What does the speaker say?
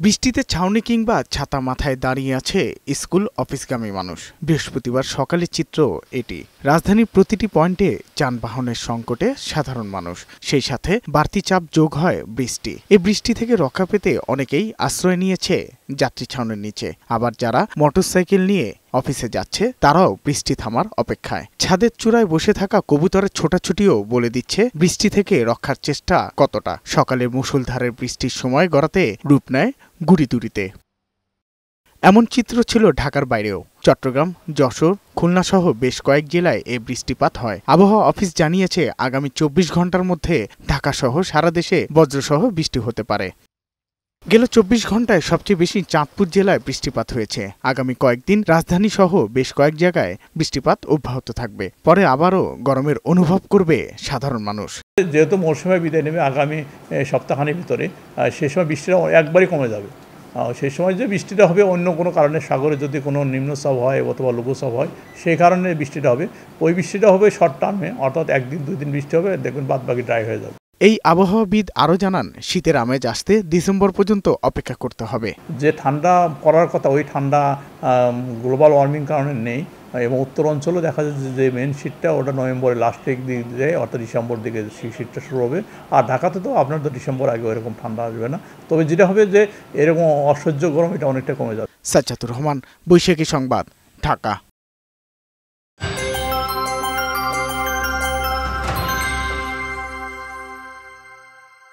বৃষ্টিতে ছাউনি কিংবা ছাতা মাথায় দাঁড়িয়ে আছে স্কুল অফিসগামী মানুষ। বৃহস্পতিবার সকালের চিত্র এটি। রাজধানীর প্রতিটি পয়েন্টে যানবাহনের সংকটে সাধারণ মানুষ, সেই সাথে বাড়তি চাপ যোগ হয় বৃষ্টি। এই বৃষ্টি থেকে রক্ষা পেতে অনেকেই আশ্রয় নিয়েছে যাত্রী ছাউনির নিচে। আবার যারা মোটরসাইকেল নিয়ে অফিসে যাচ্ছে তারাও বৃষ্টি থামার অপেক্ষায়। ছাদের চূড়ায় বসে থাকা কবুতরের ছোটাছুটিও বলে দিচ্ছে বৃষ্টি থেকে রক্ষার চেষ্টা কতটা। সকালের মুষলধারের বৃষ্টির সময় গড়াতে রূপ নেয় গুড়িতুড়িতে। এমন চিত্র ছিল ঢাকার বাইরেও। চট্টগ্রাম, যশোর, খুলনা সহ বেশ কয়েক জেলায় এ বৃষ্টিপাত হয়। আবহাওয়া অফিস জানিয়েছে আগামী ২৪ ঘন্টার মধ্যে ঢাকা সহ সারা দেশে বজ্রসহ বৃষ্টি হতে পারে। গেল ২৪ ঘন্টায় সবচেয়ে বেশি চাঁদপুর জেলায় বৃষ্টিপাত হয়েছে। আগামী কয়েকদিন রাজধানী সহ বেশ কয়েক জায়গায় বৃষ্টিপাত অব্যাহত থাকবে। পরে আবারও গরমের অনুভব করবে সাধারণ মানুষ। যেহেতু মৌসুমে বিদায় নেবে আগামী সপ্তাহখানেক ভিতরে, সেই সময় বৃষ্টিটা একবারই কমে যাবে। সেই সময় যে বৃষ্টিটা হবে অন্য কোনো কারণে, সাগরে যদি কোনো নিম্নচাপ হয় অথবা লঘুচাপ হয়, সেই কারণে বৃষ্টিটা হবে। ওই বৃষ্টিটা হবে শর্ট টার্মে, অর্থাৎ একদিন দুই দিন বৃষ্টি হবে, দেখবেন বাদ বাকি ড্রাই হয়ে যাবে। এই আবহাওয়াবিদ আরও জানান, শীতের আমেজ আসতে ডিসেম্বর পর্যন্ত অপেক্ষা করতে হবে। যে ঠান্ডা পড়ার কথা, ওই ঠান্ডা গ্লোবাল ওয়ার্মিং কারণে নেই, এবং উত্তর অঞ্চলেও দেখা যাচ্ছে যে মেন শীতটা ওটা নভেম্বরের লাস্টের দিক দিয়ে অর্থাৎ ডিসেম্বর দিকে শীতটা শুরু হবে। আর ঢাকাতে তো আপনার তো ডিসেম্বর আগে এরকম ঠান্ডা আসবে না, তবে যেটা হবে যে এরকম অসহ্য গরম এটা অনেকটা কমে যাবে। সাজ্জাদুর রহমান, বৈশাখী সংবাদ, ঢাকা।